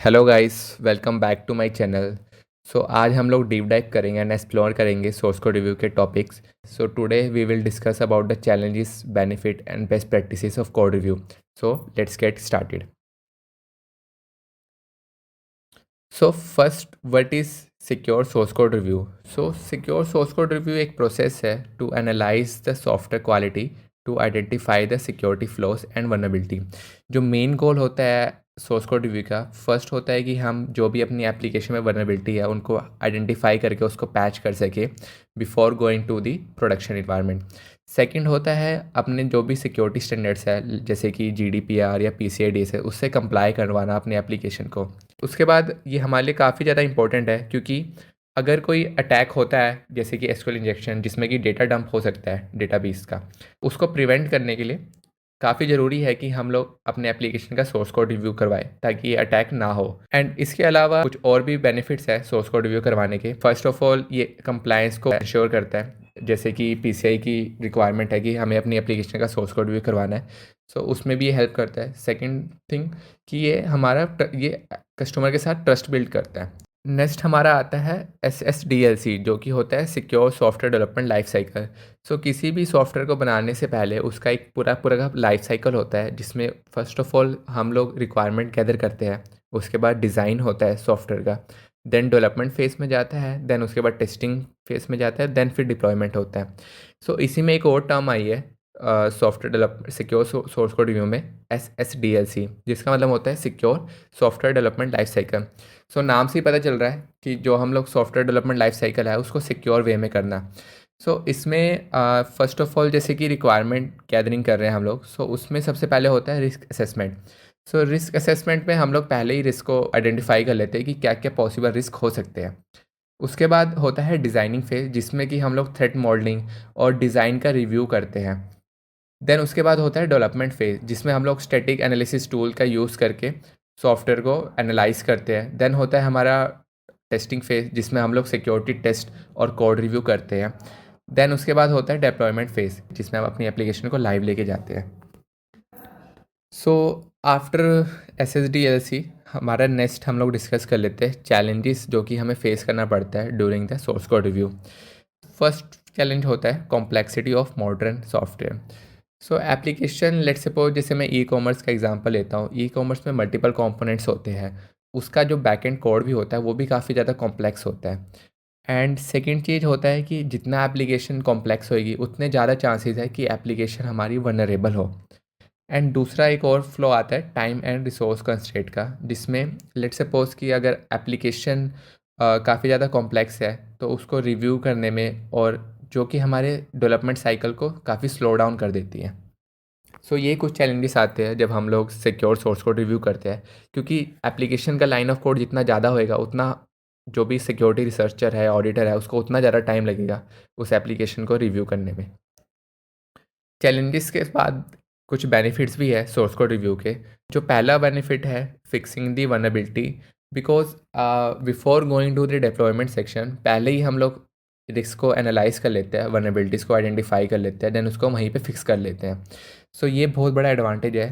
Hello guys, welcome back to my channel. आज हम लोग डीप डाइव करेंगे एंड एक्सप्लोर करेंगे सोर्स कोड रिव्यू के topics. Today we will discuss about the challenges, benefit and best practices of code review. Let's get started. First, what is secure source code review? Secure source code review एक process है to analyse the software quality, to identify the security flaws and vulnerability. जो main goal होता है source code review का, first होता है कि हम जो भी अपनी एप्लीकेशन में वल्नरेबिलिटी है उनको आइडेंटिफाई करके उसको पैच कर सके before going to the production environment. Second होता है अपने जो भी सिक्योरिटी स्टैंडर्ड्स है जैसे कि GDPR या PCI DSS, उससे कंप्लाई करवाना अपनी एप्लीकेशन को। उसके बाद ये हमारे लिए काफ़ी ज़्यादा इंपॉर्टेंट है क्योंकि अगर कोई अटैक होता है जैसे कि SQL इंजेक्शन जिसमें कि डेटा डंप हो सकता है डेटाबेस का, उसको प्रिवेंट करने के लिए काफ़ी ज़रूरी है कि हम लोग अपने एप्लीकेशन का सोर्स कोड रिव्यू करवाएं ताकि ये अटैक ना हो। एंड इसके अलावा कुछ और भी बेनिफिट्स है सोर्स कोड रिव्यू करवाने के। फर्स्ट ऑफ ऑल, ये कंप्लायंस को इंश्योर करता है, जैसे कि PCI की रिक्वायरमेंट है कि हमें अपनी एप्लीकेशन का सोर्स कोड रिव्यू करवाना है। उसमें भी ये हेल्प करता है। सेकेंड थिंग कि ये कस्टमर के साथ ट्रस्ट बिल्ड करता है। नेक्स्ट हमारा आता है SSDLC, जो कि होता है secure software development life cycle. किसी भी सॉफ्टवेयर को बनाने से पहले उसका एक पूरा पूरा का लाइफ साइकिल होता है जिसमें फर्स्ट ऑफ ऑल हम लोग रिक्वायरमेंट गैदर करते हैं, उसके बाद डिज़ाइन होता है सॉफ्टवेयर का, देन डेवलपमेंट फेज़ में जाता है, देन उसके बाद टेस्टिंग फेज़ में जाता है, देन फिर डिप्लॉयमेंट होता है। इसी में एक और टर्म आई है software develop secure source code review में, SSDLC, जिसका मतलब होता है secure software development life cycle. नाम से ही पता चल रहा है कि जो हम लोग सॉफ्टवेयर डेवलपमेंट लाइफ साइकिल है उसको सिक्योर वे में करना। इसमें फर्स्ट ऑफ ऑल जैसे कि रिक्वायरमेंट गैदरिंग कर रहे हैं हम लोग, उसमें सबसे पहले होता है रिस्क असेसमेंट। रिस्क असेसमेंट में हम लोग पहले ही रिस्क को आइडेंटिफाई कर लेते हैं कि क्या क्या पॉसिबल रिस्क हो सकते हैं। उसके बाद होता है डिज़ाइनिंग फेज, जिसमें कि हम लोग थ्रेट मॉडलिंग और डिज़ाइन का रिव्यू करते हैं। देन उसके बाद होता है डेवलपमेंट फेज, जिसमें हम लोग स्टैटिक एनालिसिस टूल का यूज़ करके सॉफ्टवेयर को एनालाइज करते हैं। देन होता है हमारा टेस्टिंग फेज, जिसमें हम लोग सिक्योरिटी टेस्ट और कोड रिव्यू करते हैं। देन उसके बाद होता है डेप्लॉयमेंट फेज, जिसमें हम अपनी एप्लीकेशन को लाइव लेके जाते हैं। आफ्टर SSDLC हमारा नेक्स्ट हम लोग डिस्कस कर लेते हैं चैलेंजेस जो कि हमें फेस करना पड़ता है during the source code review. First challenge होता है complexity of modern software. Application let's suppose, जैसे मैं E-कॉमर्स का एग्जांपल लेता हूँ, E-कॉमर्स में मल्टीपल कंपोनेंट्स होते हैं, उसका जो बैकएंड कोड भी होता है वो भी काफ़ी ज़्यादा कॉम्प्लेक्स होता है। एंड सेकेंड चीज़ होता है कि जितना एप्लीकेशन कॉम्प्लेक्स होएगी उतने ज़्यादा चांसेस है कि एप्लीकेशन हमारी वनरेबल हो। एंड दूसरा एक और फ्लो आता है टाइम एंड रिसोर्स कंस्ट्रेंट का, जिसमें लेट्स सपोज कि अगर एप्लीकेशन काफ़ी ज़्यादा कॉम्प्लेक्स है तो उसको रिव्यू करने में, और जो कि हमारे डेवलपमेंट साइकिल को काफ़ी स्लो डाउन कर देती है। ये कुछ चैलेंजेस आते हैं जब हम लोग सिक्योर सोर्स कोड रिव्यू करते हैं, क्योंकि एप्लीकेशन का लाइन ऑफ कोड जितना ज़्यादा होएगा उतना जो भी सिक्योरिटी रिसर्चर है, ऑडिटर है, उसको उतना ज़्यादा टाइम लगेगा उस एप्लीकेशन को रिव्यू करने में। चैलेंजेस के बाद कुछ बेनिफिट्स भी है सोर्स कोड रिव्यू के। जो पहला बेनिफिट है fixing the vulnerability, because before going to the deployment section पहले ही हम लोग रिस्क को एनालाइज कर लेते हैं, वनरेबिलिटीज़ को आइडेंटिफाई कर लेते हैं, देन उसको वहीं पे फिक्स कर लेते हैं। ये बहुत बड़ा एडवांटेज है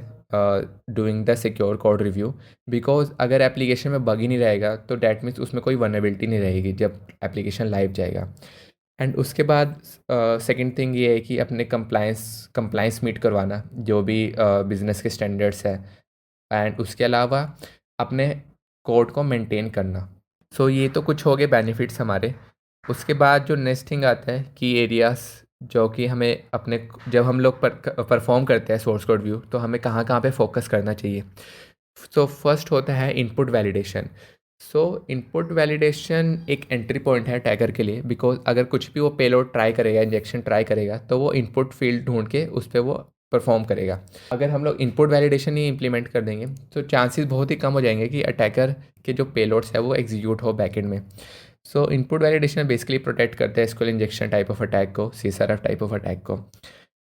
doing the secure code review, because अगर एप्लीकेशन में बग ही नहीं रहेगा तो डैट मीन्स उसमें कोई वनरेबिलिटी नहीं रहेगी जब एप्लीकेशन लाइव जाएगा। एंड उसके बाद सेकंड थिंग ये है कि अपने कंप्लाइंस मीट करवाना जो भी बिज़नेस के स्टैंडर्ड्स है, एंड उसके अलावा अपने कोड को मेंटेन करना। ये तो कुछ हो गए बेनिफिट्स हमारे। उसके बाद जो नेक्स्ट थिंग आता है की एरियाज़, जो कि हमें अपने जब हम लोग परफॉर्म करते हैं सोर्स कोड व्यू तो हमें कहाँ कहाँ पे फोकस करना चाहिए। फर्स्ट होता है इनपुट वैलिडेशन। इनपुट वैलिडेशन एक एंट्री पॉइंट है अटैकर के लिए, बिकॉज अगर कुछ भी वो पेलोड ट्राई करेगा, इंजेक्शन ट्राई करेगा, तो वो इनपुट फील्ड ढूंढ के उस पर वो परफॉर्म करेगा। अगर हम लोग इनपुट वैलिडेशन ही इंप्लीमेंट कर देंगे तो चांसेस बहुत ही कम हो जाएंगे कि अटैकर के जो पेलोड्स है वो एग्जीक्यूट हो बैकएंड में। इनपुट वैलिडेशन बेसिकली प्रोटेक्ट करते हैं SQL injection type of attack को, CSRF टाइप ऑफ अटैक को।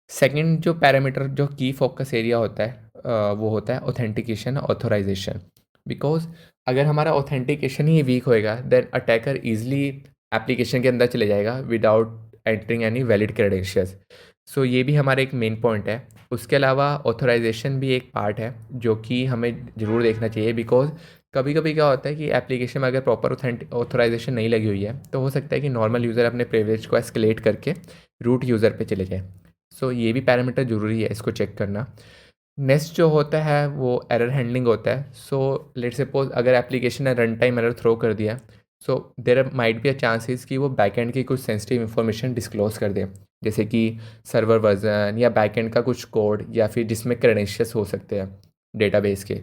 सेकंड जो पैरामीटर जो की फोकस एरिया होता है वो होता है ऑथेंटिकेशन ऑथराइजेशन, बिकॉज अगर हमारा ऑथेंटिकेशन ही वीक होएगा देन अटैकर ईजिली एप्लीकेशन के अंदर चले जाएगा without entering any valid credentials. ये भी हमारा एक मेन पॉइंट है। उसके अलावा ऑथराइजेशन भी एक पार्ट है जो कि हमें ज़रूर देखना चाहिए, बिकॉज कभी कभी क्या होता है कि एप्लीकेशन में अगर प्रॉपर ऑथराइजेशन नहीं लगी हुई है तो हो सकता है कि नॉर्मल यूज़र अपने प्रिविलेज को एस्केलेट करके रूट यूज़र पे चले जाए। सो ये भी पैरामीटर ज़रूरी है इसको चेक करना। नेक्स्ट जो होता है वो एरर हैंडलिंग होता है। सो लेट सपोज अगर एप्लीकेशन ने रन टाइम एरर थ्रो कर दिया, so there might be a chances कि वो बैकएंड की कुछ सेंसिटिव इन्फॉर्मेशन डिस्क्लोज कर दे, जैसे कि सर्वर वर्जन या बैकएंड का कुछ कोड या फिर जिसमें क्रेडेंशियल्स हो सकते हैं डेटाबेस के।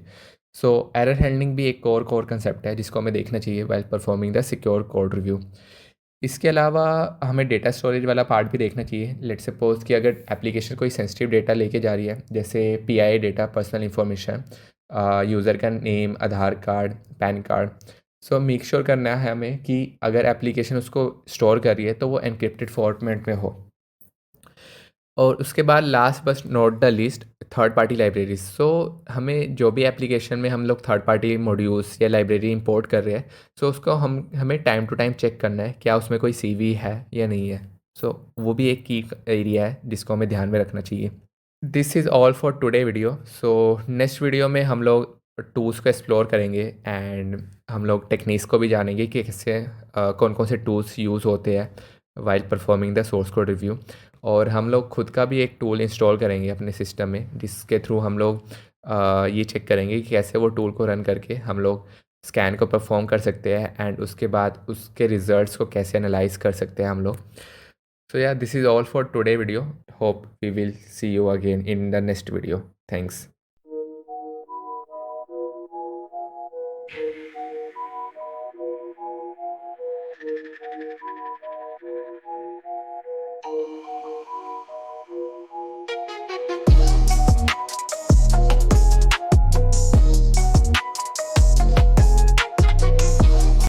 सो एरर हैंडलिंग भी एक कोर कंसेप्ट है जिसको हमें देखना चाहिए while performing the secure code review. इसके अलावा हमें डेटा स्टोरेज वाला पार्ट भी देखना चाहिए। लेट सपोज कि अगर एप्लीकेशन कोई सेंसिटिव डेटा लेके जा रही है, जैसे PI data, personal information, user का name, Aadhaar card, PAN card, so make sure करना है हमें कि अगर एप्लीकेशन उसको स्टोर कर रही है तो वो एनक्रिप्टेड फॉर्मेट में हो। और उसके बाद last but not the least, third party libraries. So हमें जो भी एप्लीकेशन में हम लोग थर्ड पार्टी मॉड्यूल्स या लाइब्रेरी इंपोर्ट कर रहे हैं, सो उसको हमें टाइम टू टाइम चेक करना है क्या उसमें कोई सीवी है या नहीं है। सो वो भी एक की एरिया है जिसको हमें ध्यान में रखना चाहिए। This is all for today video. So next video में हम लोग टूल्स को एक्सप्लोर करेंगे एंड हम लोग टेक्निक्स को भी जानेंगे कि कैसे कौन कौन से टूल्स यूज़ होते हैं while performing the source code review. और हम लोग खुद का भी एक टूल इंस्टॉल करेंगे अपने सिस्टम में जिसके थ्रू हम लोग ये चेक करेंगे कि कैसे वो टूल को रन करके हम लोग स्कैन को परफॉर्म कर सकते हैं एंड उसके बाद उसके रिजल्ट्स को कैसे एनालाइज कर सकते हैं हम लोग। So yeah, this is all for today video. Hope we will see you again in the next video. Thanks.